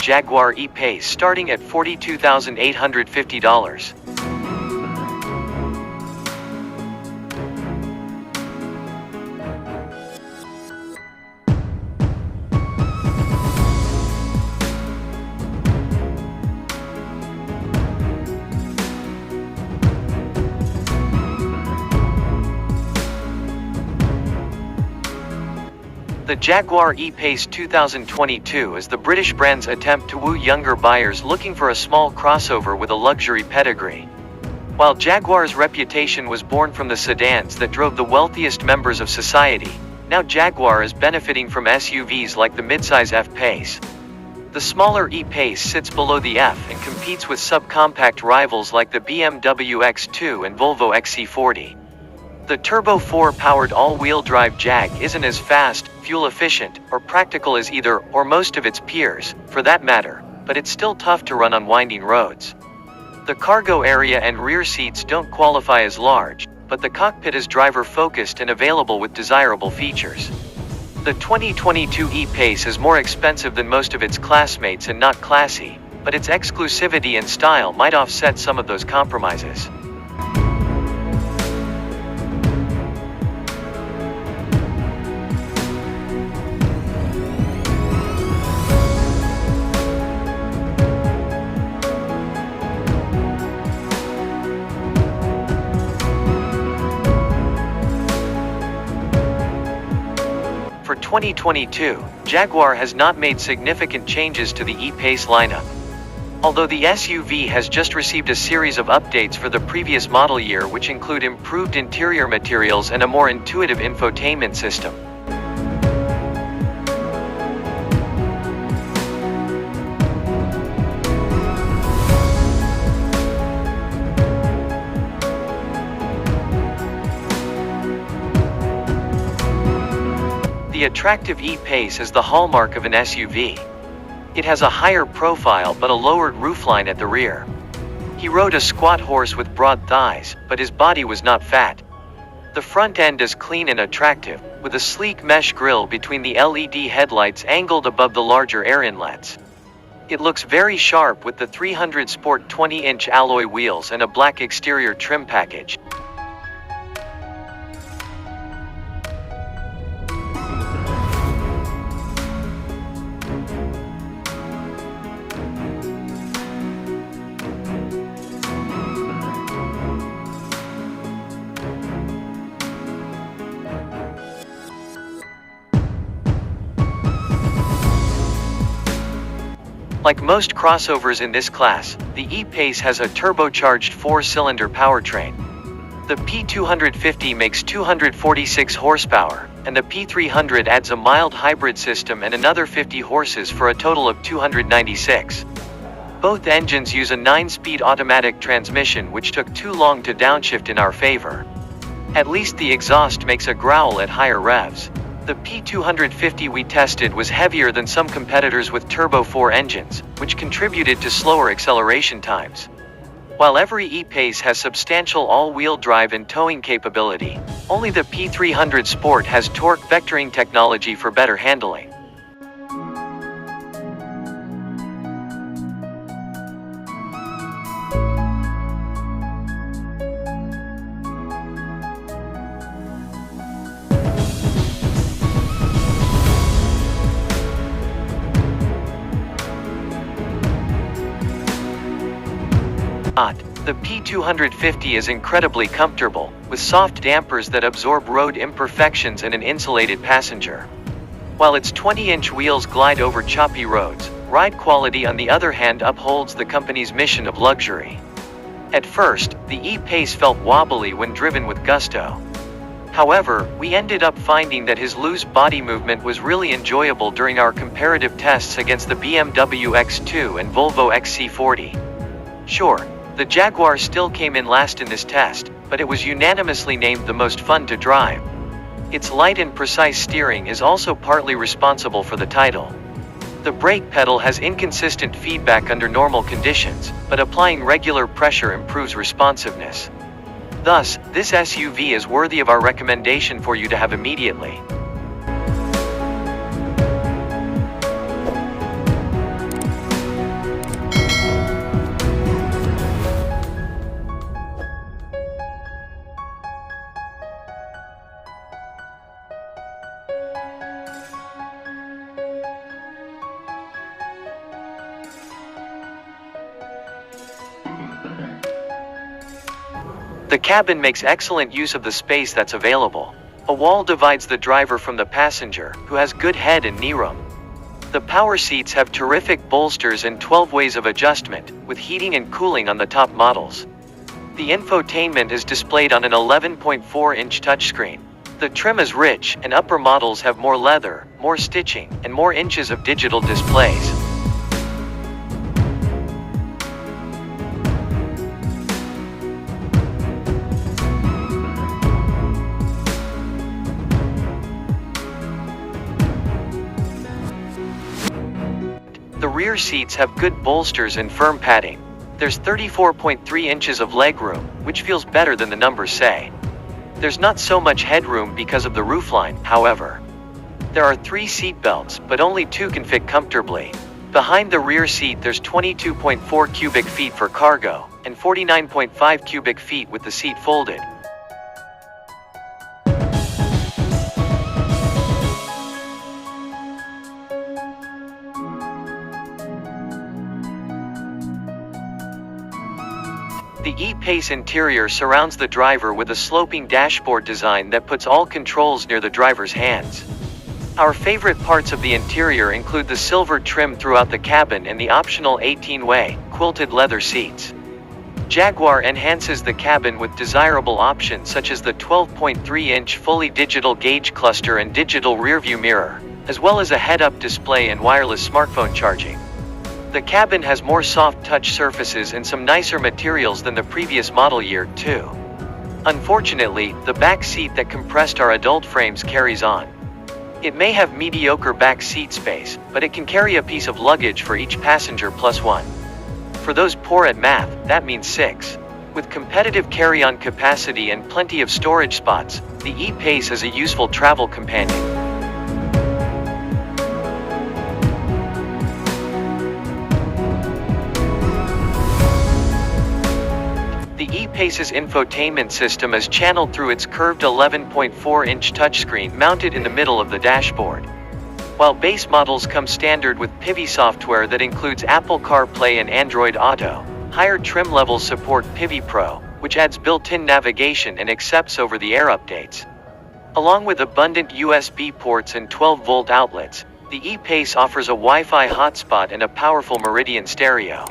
Jaguar E-Pace starting at $42,850. The Jaguar E-Pace 2022 is the British brand's attempt to woo younger buyers looking for a small crossover with a luxury pedigree. While Jaguar's reputation was born from the sedans that drove the wealthiest members of society, now Jaguar is benefiting from SUVs like the midsize F-Pace. The smaller E-Pace sits below the F and competes with subcompact rivals like the BMW X2 and Volvo XC40. The Turbo 4-powered all-wheel drive Jag isn't as fast, fuel-efficient, or practical as either or most of its peers, for that matter, but it's still tough to run on winding roads. The cargo area and rear seats don't qualify as large, but the cockpit is driver-focused and available with desirable features. The 2022 E-Pace is more expensive than most of its classmates and not classy, but its exclusivity and style might offset some of those compromises. For 2022, Jaguar has not made significant changes to the E-Pace lineup. Although the SUV has just received a series of updates for the previous model year, which include improved interior materials and a more intuitive infotainment system. The attractive E-Pace is the hallmark of an SUV. It has a higher profile but a lowered roofline at the rear. He rode a squat horse with broad thighs, but his body was not fat. The front end is clean and attractive, with a sleek mesh grille between the LED headlights angled above the larger air inlets. It looks very sharp with the 300 Sport 20-inch alloy wheels and a black exterior trim package. Like most crossovers in this class, the E-Pace has a turbocharged 4-cylinder powertrain. The P350 makes 246 horsepower, and the P300 adds a mild hybrid system and another 50 horses for a total of 296. Both engines use a 9-speed automatic transmission, which took too long to downshift in our favor. At least the exhaust makes a growl at higher revs. The P350 we tested was heavier than some competitors with Turbo 4 engines, which contributed to slower acceleration times. While every E-Pace has substantial all-wheel drive and towing capability, only the P300 Sport has torque vectoring technology for better handling. The P350 is incredibly comfortable, with soft dampers that absorb road imperfections and an insulated passenger. While its 20-inch wheels glide over choppy roads, ride quality on the other hand upholds the company's mission of luxury. At first, the E-Pace felt wobbly when driven with gusto. However, we ended up finding that his loose body movement was really enjoyable during our comparative tests against the BMW X2 and Volvo XC40. Sure, the Jaguar still came in last in this test, but it was unanimously named the most fun to drive. Its light and precise steering is also partly responsible for the title. The brake pedal has inconsistent feedback under normal conditions, but applying regular pressure improves responsiveness. Thus, this SUV is worthy of our recommendation for you to have immediately. The cabin makes excellent use of the space that's available. A wall divides the driver from the passenger, who has good head and knee room. The power seats have terrific bolsters and 12 ways of adjustment, with heating and cooling on the top models. The infotainment is displayed on an 11.4-inch touchscreen. The trim is rich, and upper models have more leather, more stitching, and more inches of digital displays. The rear seats have good bolsters and firm padding. There's 34.3 inches of legroom, which feels better than the numbers say. There's not so much headroom because of the roofline, however. There are 3 seat belts, but only 2 can fit comfortably. Behind the rear seat there's 22.4 cubic feet for cargo, and 49.5 cubic feet with the seat folded. The E-Pace interior surrounds the driver with a sloping dashboard design that puts all controls near the driver's hands. Our favorite parts of the interior include the silver trim throughout the cabin and the optional 18-way, quilted leather seats. Jaguar enhances the cabin with desirable options such as the 12.3-inch fully digital gauge cluster and digital rearview mirror, as well as a head-up display and wireless smartphone charging. The cabin has more soft touch surfaces and some nicer materials than the previous model year, too. Unfortunately, the back seat that compressed our adult frames carries on. It may have mediocre back seat space, but it can carry a piece of luggage for each passenger plus 1. For those poor at math, that means 6. With competitive carry-on capacity and plenty of storage spots, the E-Pace is a useful travel companion. The E-Pace's infotainment system is channeled through its curved 11.4-inch touchscreen mounted in the middle of the dashboard. While base models come standard with PIVI software that includes Apple CarPlay and Android Auto, higher trim levels support PIVI Pro, which adds built-in navigation and accepts over-the-air updates. Along with abundant USB ports and 12-volt outlets, the E-Pace offers a Wi-Fi hotspot and a powerful Meridian stereo.